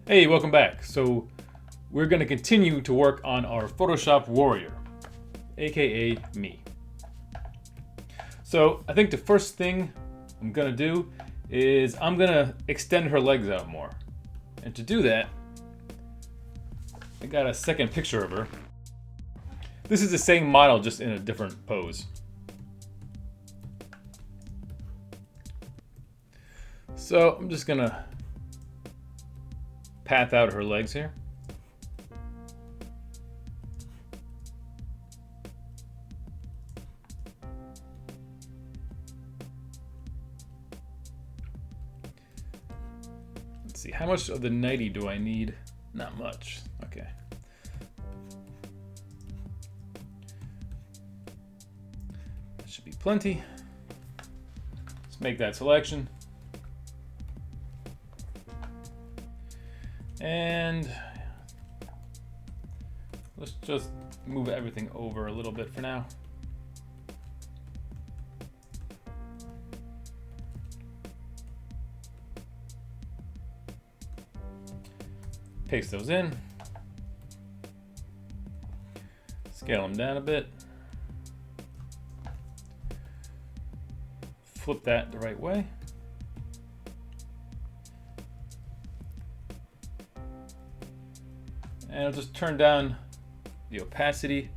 Hey, welcome back. So we're going to continue to work on our Photoshop warrior, aka me. So I think the first thing I'm going to do is I'm going to extend her legs out more. And to do that, I got a second picture of her. This is the same model, just in a different pose. So I'm just going to path out her legs here. Let's see, how much of the nightie do I need? Not much. Okay. That should be plenty. Let's make that selection. And let's just move everything over a little bit for now. Paste those in. Scale them down a bit. Flip that the right way. And I'll just turn down the opacity,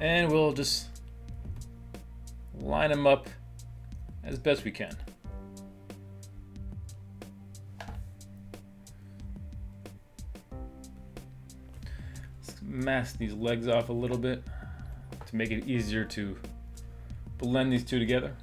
and we'll just line them up as best we can. Let's mask these legs off a little bit to make it easier to blend these two together.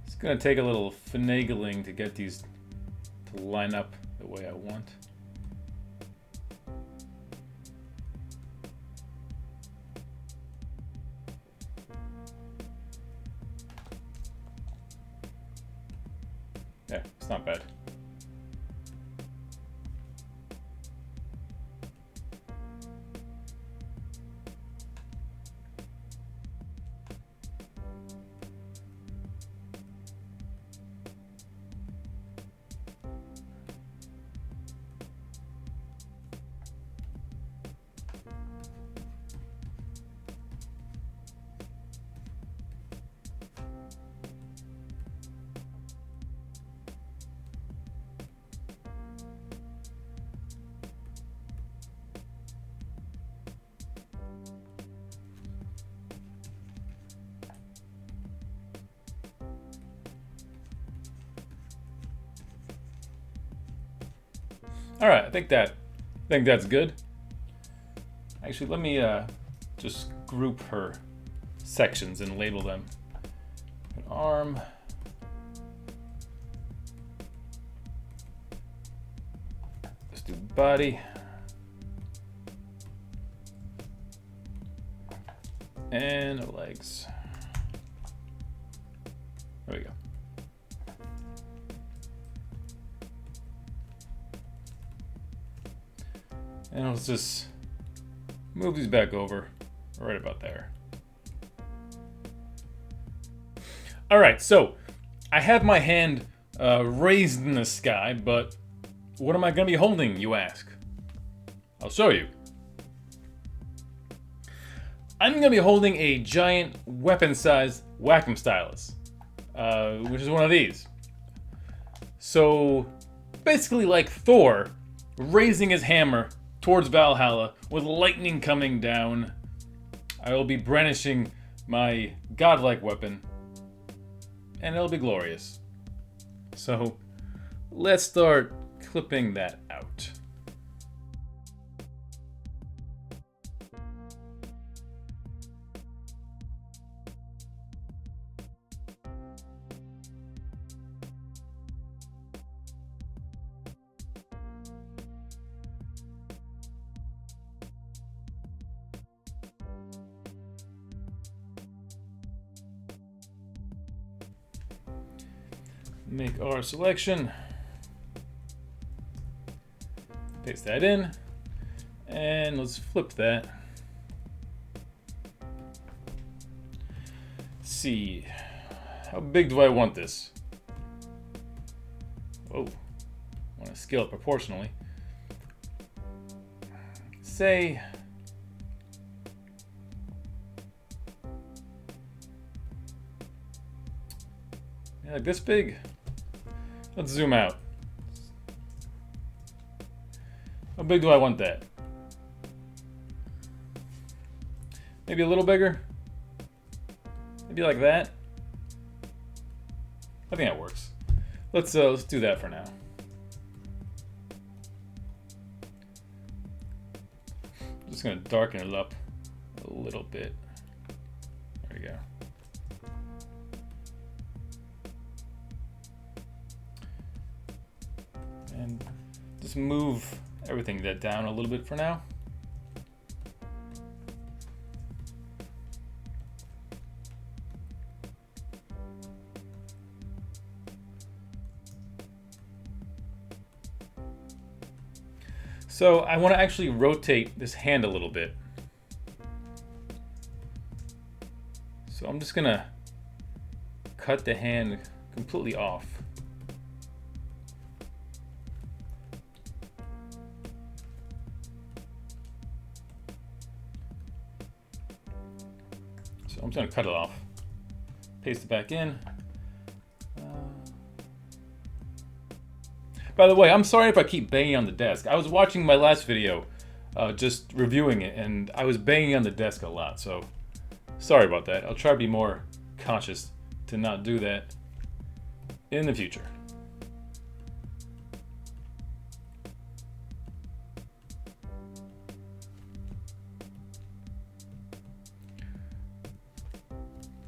It's going to take a little finagling to get these to line up the way I want. Yeah, it's not bad. All right, I think that's good. Actually, let me just group her sections and label them. An arm. Let's do body. And legs. There we go. And let's just move these back over right about there. All right, so I have my hand raised in the sky, but what am I going to be holding, you ask? I'll show you. I'm going to be holding a giant weapon-sized Wacom stylus, which is one of these. So basically like Thor raising his hammer towards Valhalla with lightning coming down, I will be brandishing my godlike weapon, and it'll be glorious. So let's start clipping that out. Make our selection, paste that in, and let's flip that see. How big do I want this? Whoa. I want to scale it proportionally. Say... yeah, like this big? Let's zoom out. How big do I want that? Maybe a little bigger? Maybe like that? I think that works. Let's do that for now. I'm just gonna darken it up a little bit. There we go. And just move everything down a little bit for now. So I want to actually rotate this hand a little bit. So I'm just gonna cut the hand completely off. So I'm just gonna cut it off. Paste it back in. By the way, I'm sorry if I keep banging on the desk. I was watching my last video, just reviewing it, and I was banging on the desk a lot, so sorry about that. I'll try to be more conscious to not do that in the future.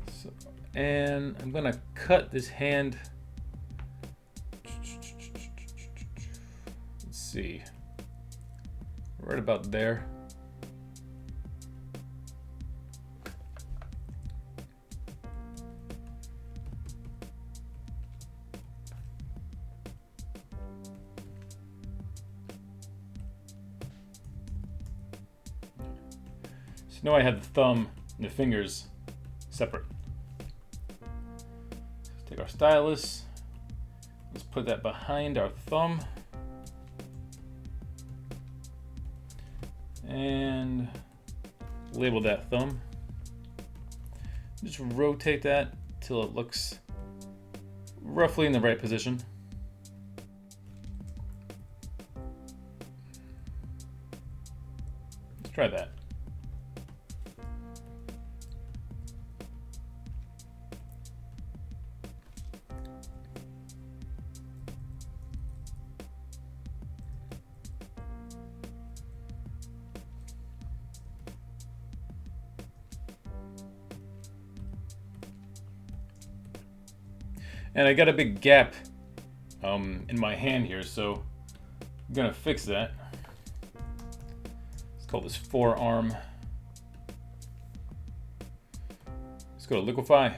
So, and I'm gonna cut this hand. See, right about there. So now I have the thumb and the fingers separate. Let's take our stylus, let's put that behind our thumb. And label that thumb. Just rotate that till it looks roughly in the right position. Let's try that. And I got a big gap in my hand here, so I'm gonna fix that. Let's call this forearm. Let's go to liquefy.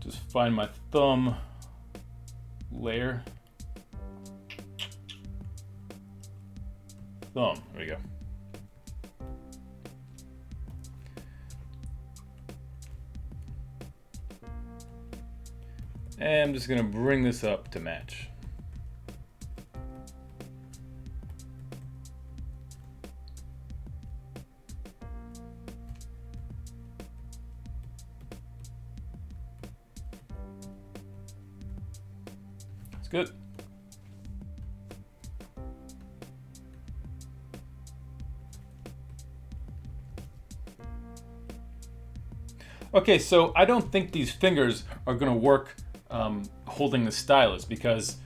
Just find my thumb layer. Thumb, there we go. And I'm just gonna bring this up to match. It's good. Okay, so I don't think these fingers are gonna work holding the stylus, because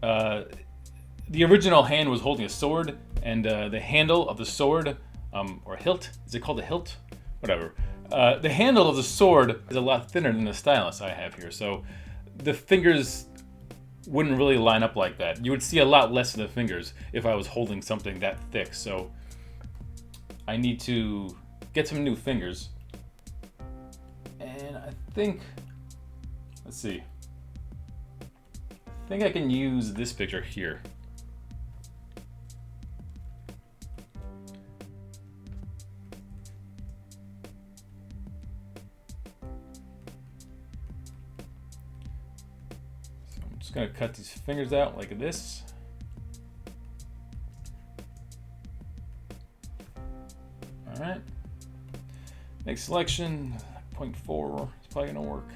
the original hand was holding a sword, and the handle of the sword, or hilt, is it called a hilt? Whatever. The handle of the sword is a lot thinner than the stylus I have here, so the fingers wouldn't really line up like that. You would see a lot less of the fingers if I was holding something that thick, so I need to get some new fingers. And I think, let's see. I think I can use this picture here. just gonna cut these fingers out like this. All right. Make selection. 0.4. It's probably gonna work.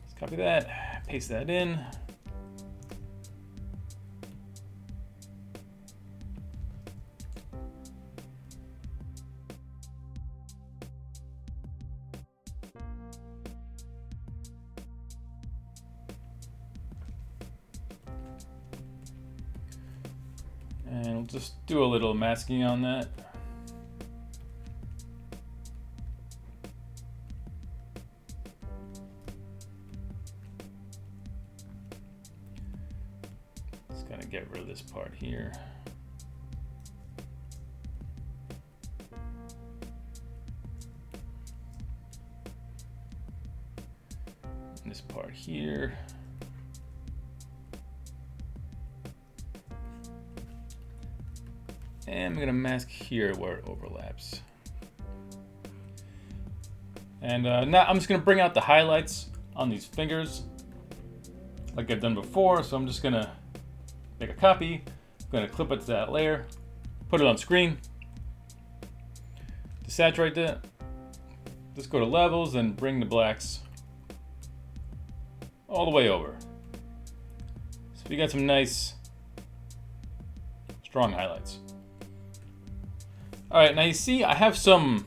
Let's copy that. Paste that in. And we'll just do a little masking on that. Just gotta get rid of this part here. And this part here. And I'm gonna mask here where it overlaps. And now I'm just gonna bring out the highlights on these fingers like I've done before. So I'm just gonna make a copy, I'm gonna clip it to that layer, put it on screen, desaturate that, just go to levels and bring the blacks all the way over. So you got some nice, strong highlights. All right, now you see I have some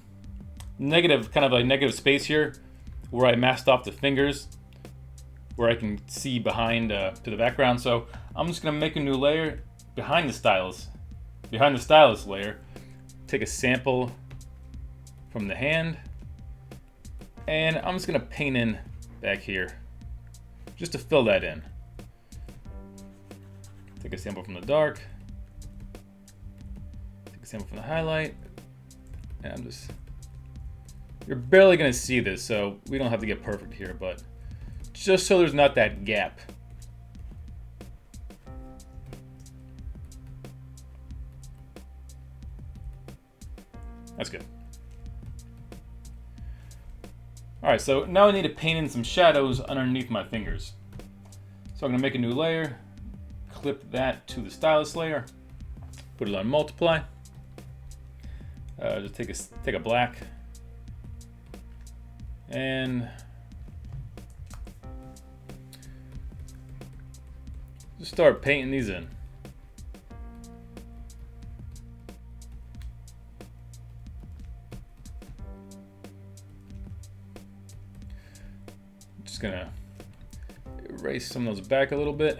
negative, kind of a negative space here where I masked off the fingers where I can see behind to the background. So I'm just gonna make a new layer behind the stylus layer, take a sample from the hand, and I'm just gonna paint in back here just to fill that in. Take a sample from the dark, take a sample from the highlight, and I'm just, you're barely gonna see this, so we don't have to get perfect here, but just so there's not that gap. That's good. All right, so now I need to paint in some shadows underneath my fingers. So I'm gonna make a new layer, clip that to the stylus layer, put it on multiply. Just take a black and just start painting these in. Just gonna erase some of those back a little bit.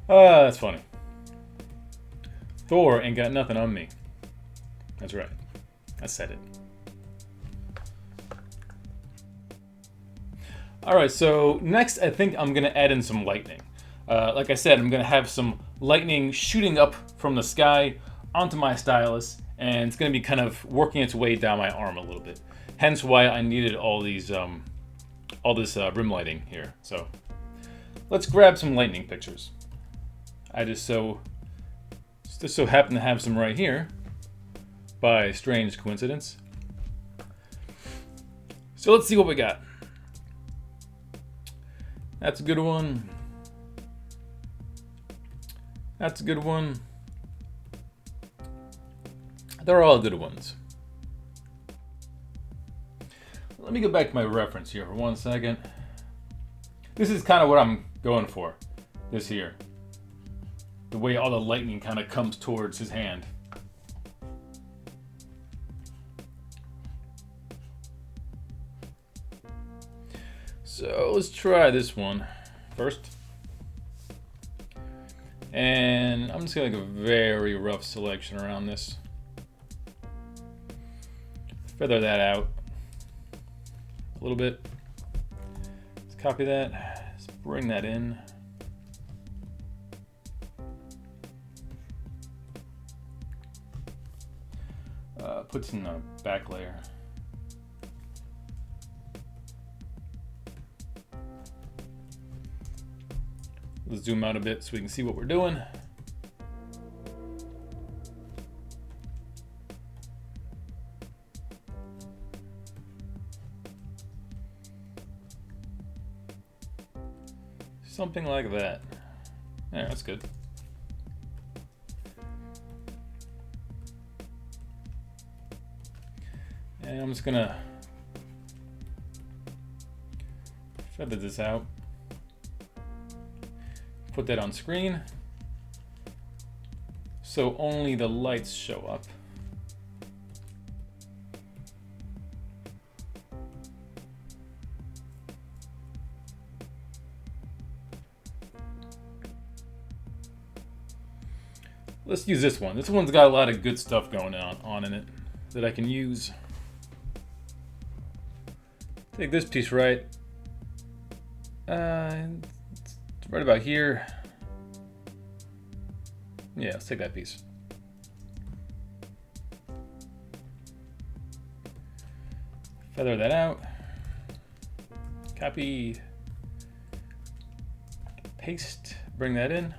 That's funny. Thor ain't got nothing on me. That's right. I said it. Alright, so next I think I'm going to add in some lightning. Like I said, I'm going to have some lightning shooting up from the sky onto my stylus, and it's going to be kind of working its way down my arm a little bit. Hence why I needed all these, all this rim lighting here. So let's grab some lightning pictures. I just so happen to have some right here by strange coincidence. So let's see what we got. That's a good one. That's a good one. They're all good ones. Let me go back to my reference here for 1 second. This is kind of what I'm going for. This here. The way all the lightning kind of comes towards his hand. So let's try this one first. And I'm just gonna make a very rough selection around this. Feather that out a little bit. Let's copy that. Let's bring that in. Puts in the back layer. Let's zoom out a bit so we can see what we're doing. Something like that. Yeah, that's good. And I'm just gonna feather this out. Put that on screen so only the lights show up. Let's use this one. This one's got a lot of good stuff going on in it that I can use. Take this piece right about here. Yeah, let's take that piece. Feather that out. Copy. Paste. Bring that in.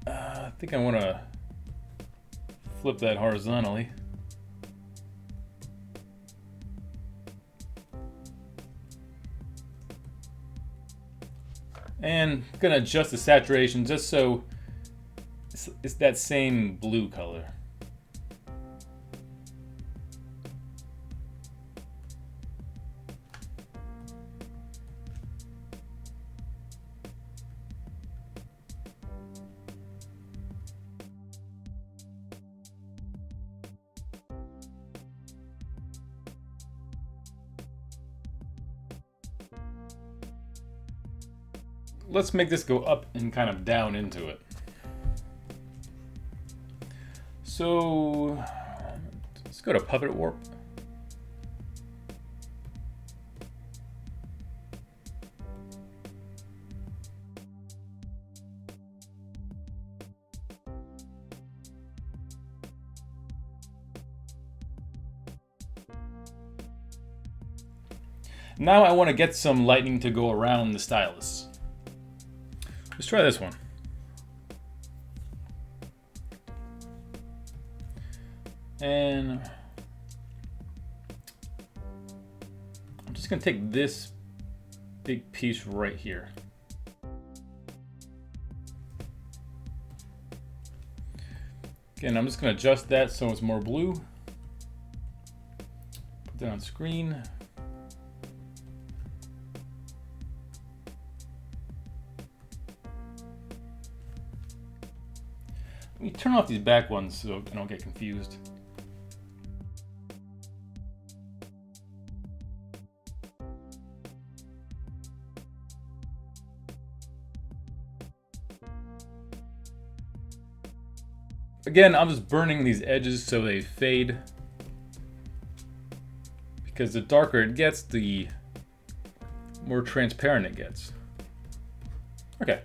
I think I want to flip that horizontally. And I'm going to adjust the saturation just so it's that same blue color. Let's make this go up and kind of down into it. So let's go to Puppet Warp. Now I want to get some lightning to go around the stylus. Let's try this one. And I'm just going to take this big piece right here. Again, I'm just going to adjust that so it's more blue. Put that on screen. Let me turn off these back ones so I don't get confused. Again, I'm just burning these edges so they fade. Because the darker it gets, the more transparent it gets. Okay.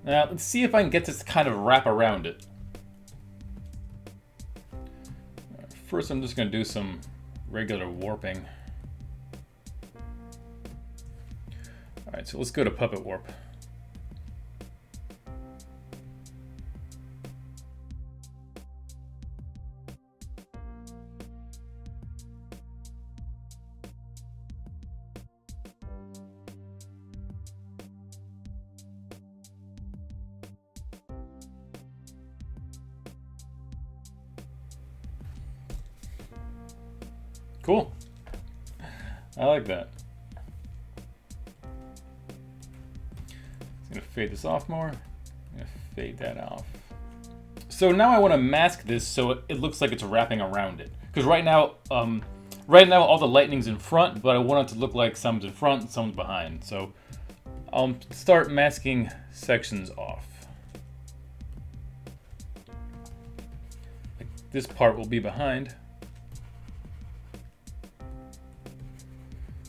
Now, let's see if I can get this to kind of wrap around it. First, I'm just going to do some regular warping. Alright, so let's go to Puppet Warp. Cool. I like that. I'm gonna fade this off more. I'm gonna fade that off. So now I want to mask this so it looks like it's wrapping around it. Because right now all the lightning's in front, but I want it to look like some's in front and some's behind. So I'll start masking sections off. Like this part will be behind.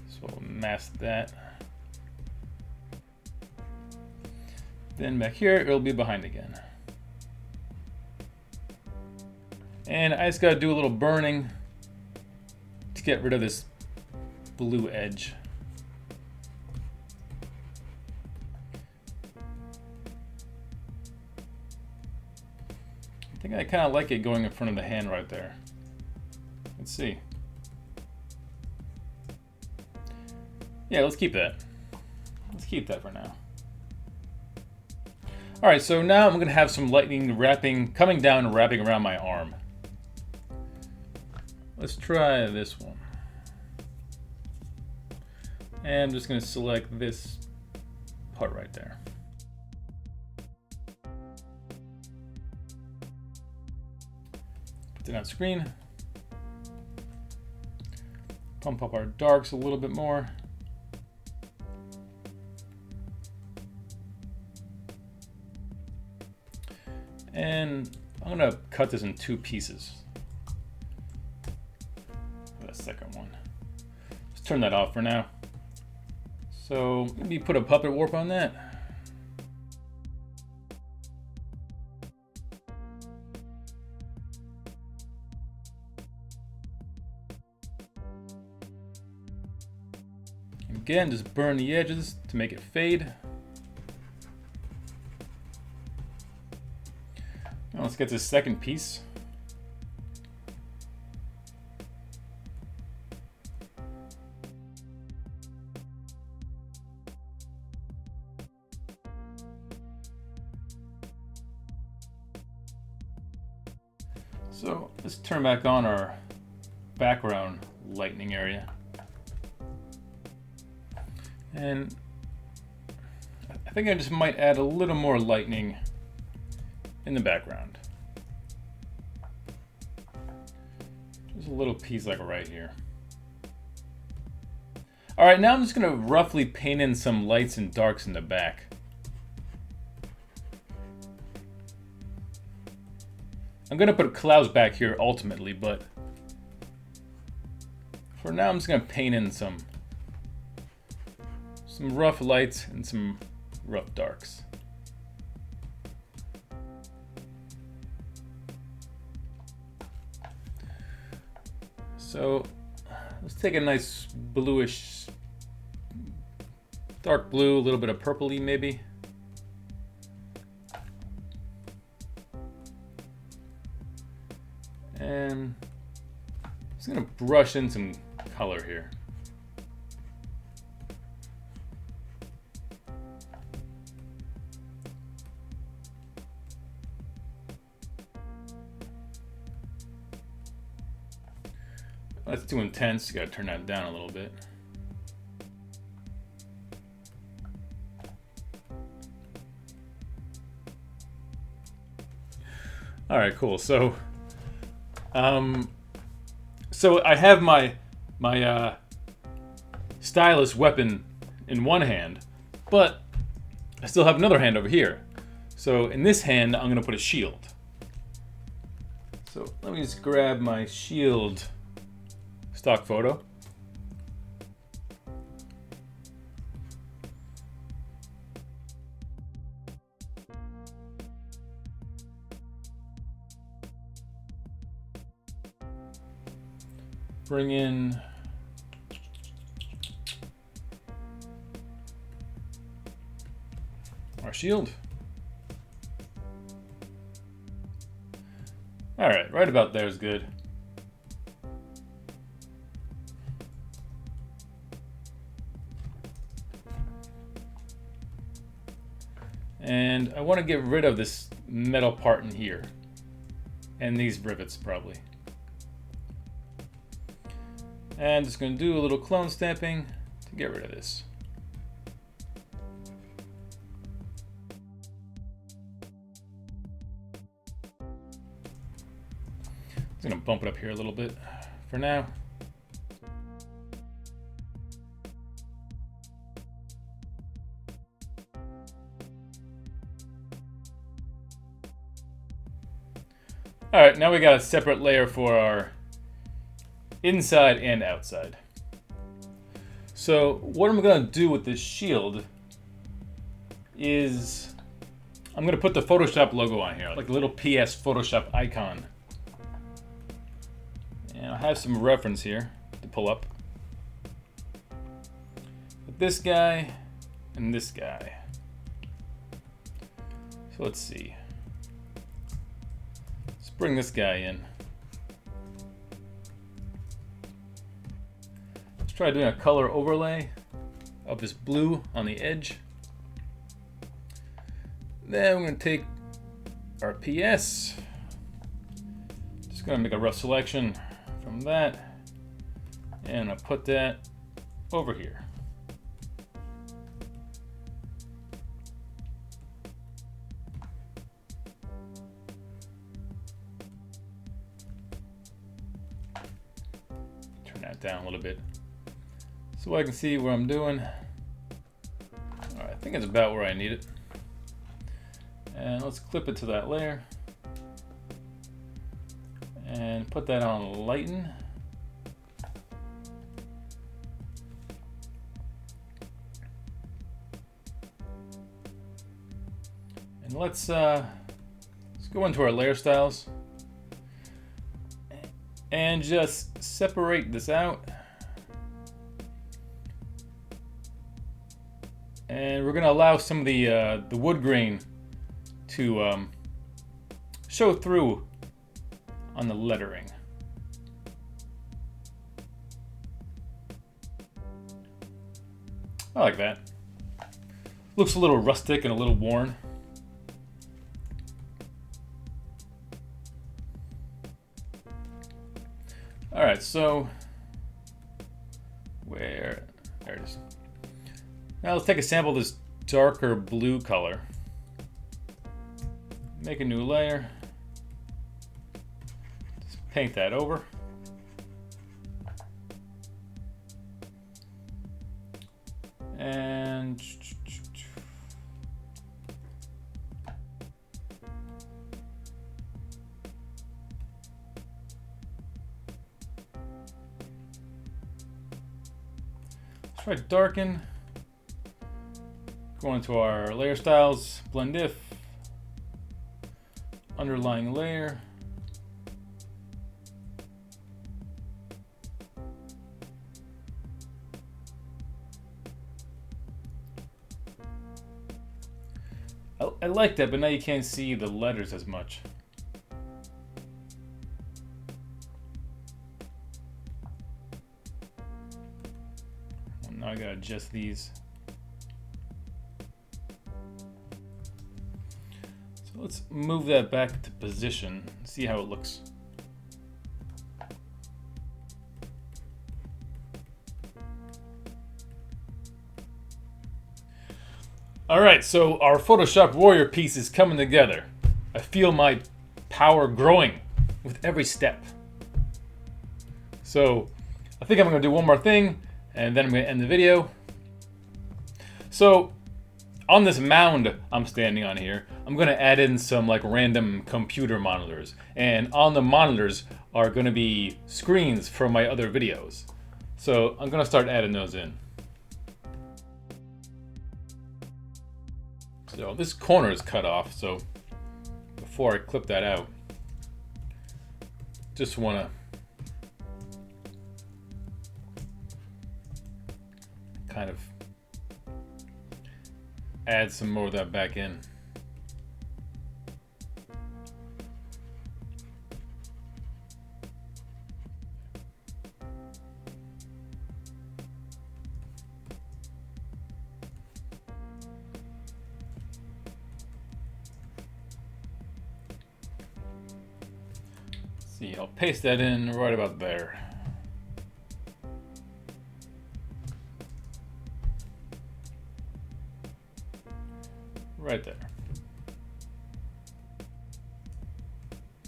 So we'll mask that. Then back here, it'll be behind again. And I just gotta do a little burning to get rid of this blue edge. I think I kind of like it going in front of the hand right there. Let's see. Yeah, let's keep that. Let's keep that for now. All right, so now I'm gonna have some lightning coming down and wrapping around my arm. Let's try this one. And I'm just gonna select this part right there. Put it on screen. Pump up our darks a little bit more. And I'm gonna cut this in 2 pieces. The second one. Let's turn that off for now. So maybe put a puppet warp on that. Again, just burn the edges to make it fade. Now let's get this second piece. So let's turn back on our background lightning area. And I think I just might add a little more lightning in the background. Just a little piece like right here. All right, now I'm just gonna roughly paint in some lights and darks in the back. I'm gonna put clouds back here ultimately, but for now I'm just gonna paint in some rough lights and some rough darks. So let's take a nice bluish, dark blue, a little bit of purpley maybe. And I'm just gonna brush in some color here. That's too intense, you gotta turn that down a little bit. All right, cool. So I have my stylus weapon in one hand, but I still have another hand over here. So in this hand, I'm gonna put a shield. So let me just grab my shield stock photo. Bring in our shield. All right about there is good. And I want to get rid of this metal part in here. And these rivets probably. And just going to do a little clone stamping to get rid of this. I'm going to bump it up here a little bit for now. All right, now we got a separate layer for our inside and outside. So what I'm gonna do with this shield is I'm gonna put the Photoshop logo on here, like a little PS Photoshop icon. And I have some reference here to pull up. With this guy and this guy. So let's see. Let's bring this guy in. Let's try doing a color overlay of this blue on the edge. Then we're going to take our PS. Just going to make a rough selection from that. And I'll put that over here. Turn that down a little bit so I can see what I'm doing. All right, I think it's about where I need it. And let's clip it to that layer. And put that on lighten. And let's go into our layer styles and just separate this out. And we're going to allow some of the wood grain to show through on the lettering. I like that. Looks a little rustic and a little worn. All right, so there it is. Now let's take a sample of this darker blue color. Make a new layer. Just paint that over. And let's try darken. Go into our layer styles, blend if, underlying layer. I like that, but now you can't see the letters as much. Well, now I gotta adjust these. So let's move that back to position, see how it looks. Alright, so our Photoshop Warrior piece is coming together. I feel my power growing with every step. So I think I'm going to do one more thing and then I'm going to end the video. So on this mound I'm standing on here, I'm going to add in some like random computer monitors. And on the monitors are going to be screens from my other videos. So I'm going to start adding those in. So this corner is cut off, so before I clip that out, just want to kind of add some more of that back in. See, I'll paste that in right about there. Right there.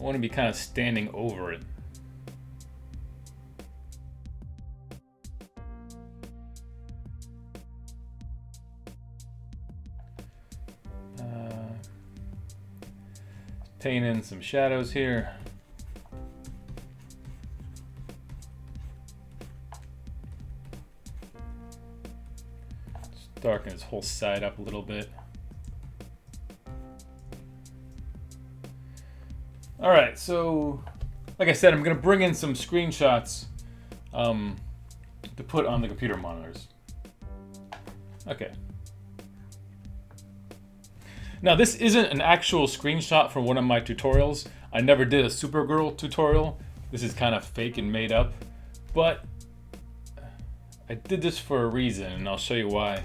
I want to be kind of standing over it. Paint in some shadows here. Darken his whole side up a little bit. All right, so like I said, I'm going to bring in some screenshots to put on the computer monitors. Okay. Now this isn't an actual screenshot from one of my tutorials. I never did a Supergirl tutorial. This is kind of fake and made up, but I did this for a reason, and I'll show you why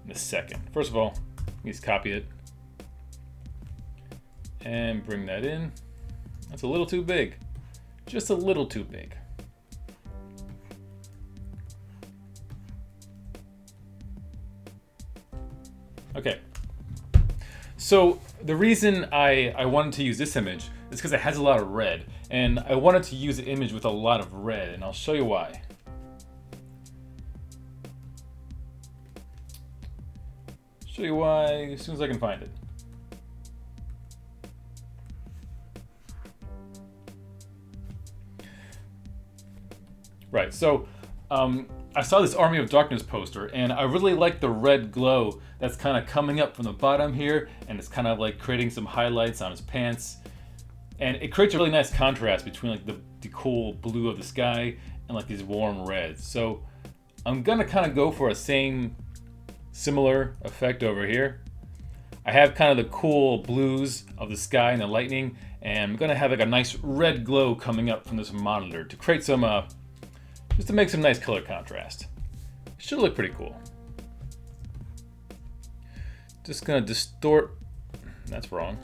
in a second. First of all, let's copy it and bring that in. That's a little too big, just a little too big. Okay. So the reason I wanted to use this image is because it has a lot of red, and I wanted to use an image with a lot of red, and I'll show you why. Show you why as soon as I can find it. Right, so I saw this Army of Darkness poster, and I really like the red glow that's kind of coming up from the bottom here, and it's kind of like creating some highlights on his pants. And it creates a really nice contrast between like the cool blue of the sky and like these warm reds. So I'm gonna kind of go for a similar effect over here. I have kind of the cool blues of the sky and the lightning, and I'm gonna have like a nice red glow coming up from this monitor to create some just to make some nice color contrast. It should look pretty cool. Just gonna distort, that's wrong.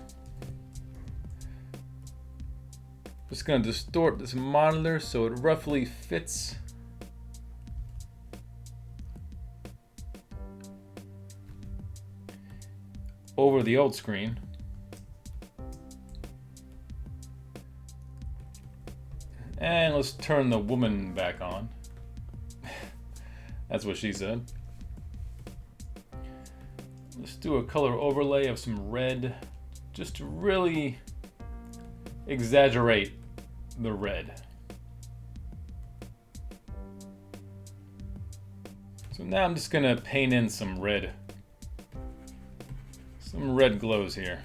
Just gonna distort this monitor so it roughly fits over the old screen. And let's turn the woman back on. That's what she said. Let's do a color overlay of some red, just to really exaggerate the red. So now I'm just gonna paint in some red glows here.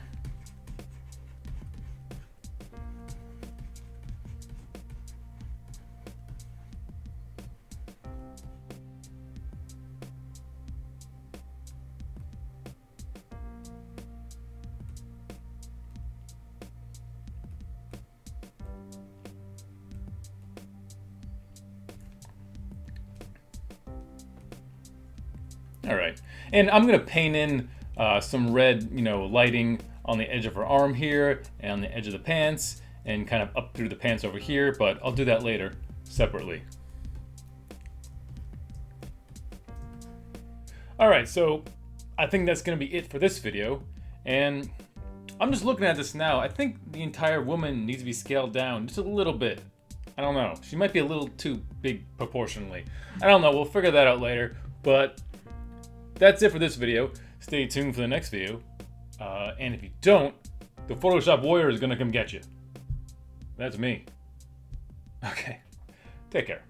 All right, and I'm gonna paint in some red, lighting on the edge of her arm here and on the edge of the pants and kind of up through the pants over here, but I'll do that later separately. All right, so I think that's gonna be it for this video, and I'm just looking at this now. I think the entire woman needs to be scaled down just a little bit. I don't know, she might be a little too big proportionally. I don't know, we'll figure that out later, but that's it for this video. Stay tuned for the next video. And if you don't, the Photoshop warrior is gonna come get you. That's me. Okay, take care.